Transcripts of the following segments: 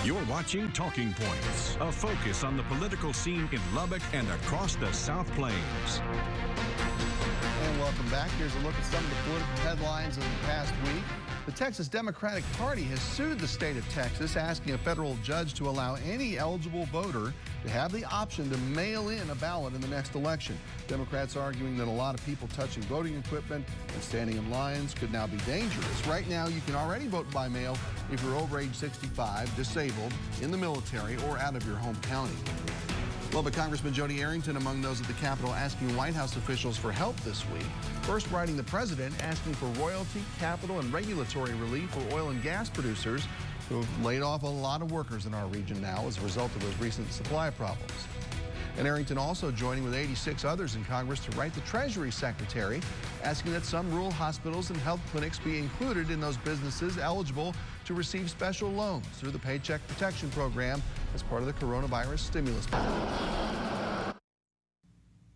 You're watching Talking Points, a focus on the political scene in Lubbock and across the South Plains. And welcome back. Here's a look at some of the political headlines of the past week. The Texas Democratic Party has sued the state of Texas, asking a federal judge to allow any eligible voter to have the option to mail in a ballot in the next election. Democrats arguing that a lot of people touching voting equipment and standing in lines could now be dangerous. Right now, you can already vote by mail if you're over age 65, disabled, in the military, or out of your home county. Lubbock Congressman Jody Arrington among those at the Capitol asking White House officials for help this week. First writing the president asking for royalty, capital, and regulatory relief for oil and gas producers who have laid off a lot of workers in our region now as a result of those recent supply problems. And Arrington also joining with 86 others in Congress to write the Treasury Secretary asking that some rural hospitals and health clinics be included in those businesses eligible to receive special loans through the Paycheck Protection Program as part of the coronavirus stimulus package.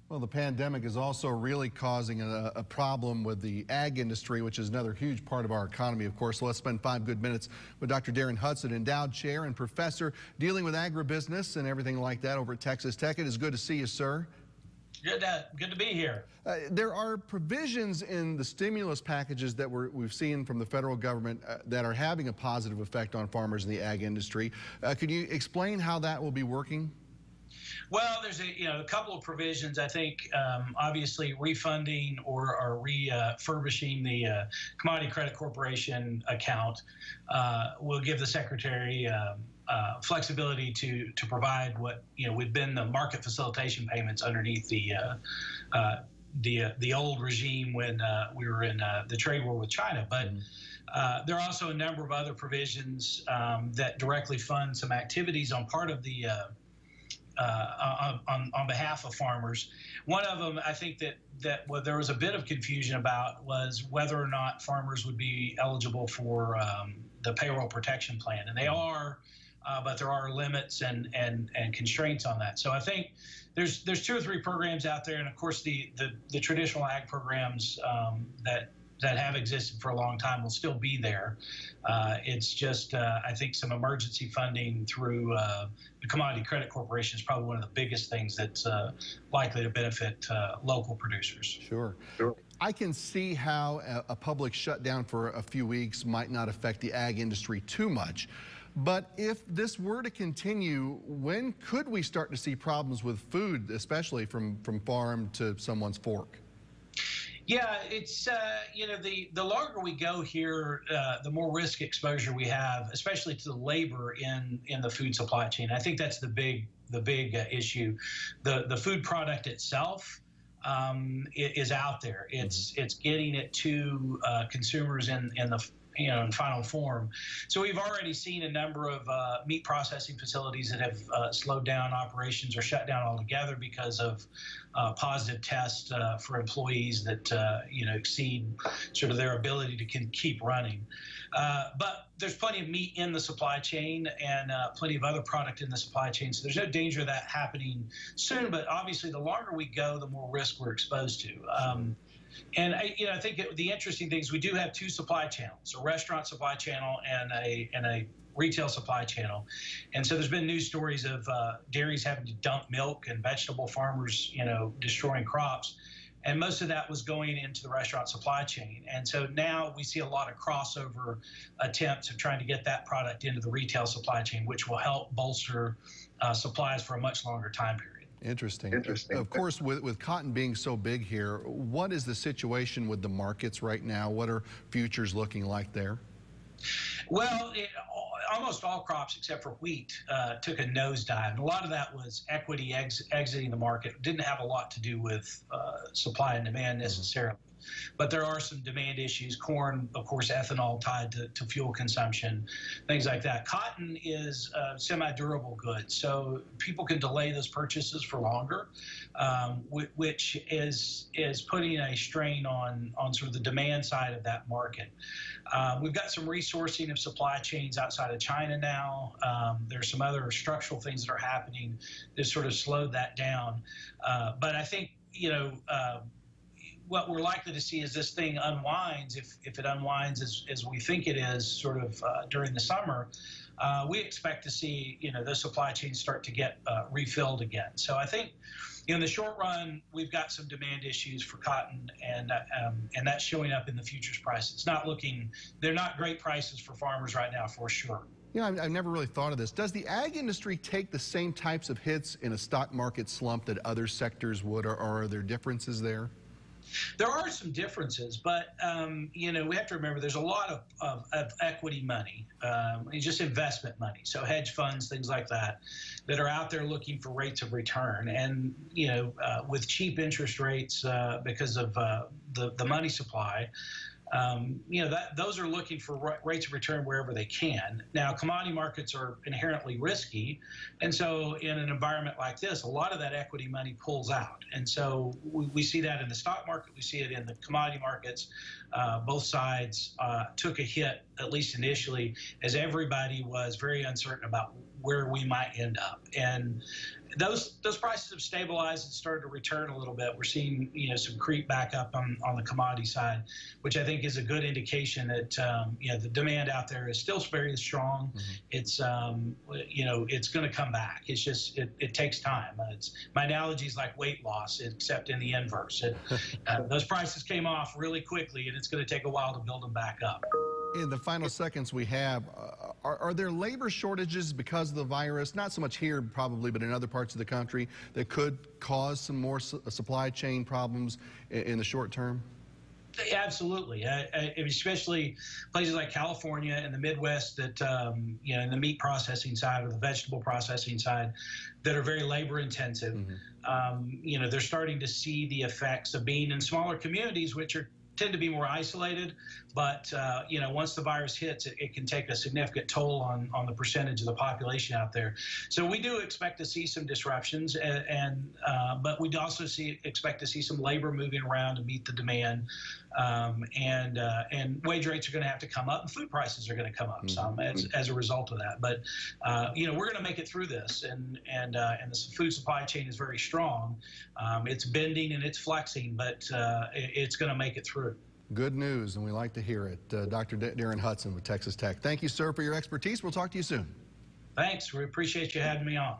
Well, the pandemic is also really causing a problem with the ag industry, which is another huge part of our economy, of course. So let's spend 5 good minutes with Dr. Darrin Hudson, endowed chair and professor dealing with agribusiness and everything like that over at Texas Tech. It is good to see you, sir. Good to be here. There are provisions in the stimulus packages that we've seen from the federal government that are having a positive effect on farmers in the ag industry. Could you explain how that will be working? Well, there's a couple of provisions. I think obviously refunding or refurbishing the Commodity Credit Corporation account will give the secretary flexibility to provide what would been the market facilitation payments underneath the old regime when we were in the trade war with China. But there are also a number of other provisions that directly fund some activities on part of the on behalf of farmers. One of them, I think that what there was a bit of confusion about was whether or not farmers would be eligible for the payroll protection plan, and they are. But there are limits and constraints on that. So I think there's 2 or 3 programs out there, and of course the traditional ag programs that have existed for a long time will still be there. It's just I think some emergency funding through the Commodity Credit Corporation is probably one of the biggest things that's likely to benefit local producers. Sure. I can see how a public shutdown for a few weeks might not affect the ag industry too much. But if this were to continue, when could we start to see problems with food, especially from farm to someone's fork? Yeah, it's the longer we go here, the more risk exposure we have, especially to the labor in the food supply chain. I think that's the big issue. The food product itself is out there. It's getting it to consumers in the in final form. So we've already seen a number of meat processing facilities that have slowed down operations or shut down altogether because of positive tests for employees that exceed sort of their ability to keep running. But there's plenty of meat in the supply chain and plenty of other product in the supply chain, so there's no danger of that happening soon. But obviously, the longer we go, the more risk we're exposed to. And I think the interesting thing is we do have 2 supply channels: a restaurant supply channel and a retail supply channel. And so there's been news stories of dairies having to dump milk and vegetable farmers, destroying crops. And most of that was going into the restaurant supply chain. And so now we see a lot of crossover attempts of trying to get that product into the retail supply chain, which will help bolster supplies for a much longer time period. Interesting. Of course, with cotton being so big here, what is the situation with the markets right now? What are futures looking like there? Well, almost all crops except for wheat took a nosedive. And a lot of that was equity exiting the market. It didn't have a lot to do with supply and demand necessarily. But there are some demand issues. Corn, of course, ethanol tied to fuel consumption, things like that. Cotton is a semi-durable good, so people can delay those purchases for longer, which is putting a strain on sort of the demand side of that market. We've got some resourcing of supply chains outside of China now. There's some other structural things that are happening that sort of slowed that down. But I think, what we're likely to see is this thing unwinds. If it unwinds as we think it is, sort of during the summer, we expect to see, those supply chains start to get refilled again. So I think in the short run, we've got some demand issues for cotton, and that's showing up in the futures prices. They're not great prices for farmers right now, for sure. I've never really thought of this. Does the ag industry take the same types of hits in a stock market slump that other sectors would, or are there differences there? There are some differences, but we have to remember there's a lot of equity money, just investment money, so hedge funds, things like that are out there looking for rates of return. And with cheap interest rates because of the money supply, those are looking for rates of return wherever they can. Now, commodity markets are inherently risky, and so in an environment like this, a lot of that equity money pulls out. And so we see that in the stock market, we see it in the commodity markets. Both sides took a hit, at least initially, as everybody was very uncertain about where we might end up. And those prices have stabilized and started to return a little bit. We're seeing some creep back up on the commodity side, which I think is a good indication that the demand out there is still very strong. It's it's going to come back. It's just it takes time. My analogy is like weight loss, except in the inverse. Those prices came off really quickly, and it's going to take a while to build them back up. In the final seconds we have, are there labor shortages because of the virus? Not so much here probably, but in other parts of the country that could cause some more supply chain problems in the short term? Absolutely, especially places like California and the Midwest that, in the meat processing side or the vegetable processing side that are very labor intensive. They're starting to see the effects of being in smaller communities, which tend to be more isolated, but once the virus hits, it can take a significant toll on the percentage of the population out there. So we do expect to see some disruptions, but we also expect to see some labor moving around to meet the demand, and wage rates are going to have to come up, and food prices are going to come up some as a result of that. But we're going to make it through this, and the food supply chain is very strong. It's bending and it's flexing, but it's going to make it through. Good news, and we like to hear it. Dr. Darrin Hudson with Texas Tech. Thank you, sir, for your expertise. We'll talk to you soon. Thanks. We appreciate you having me on.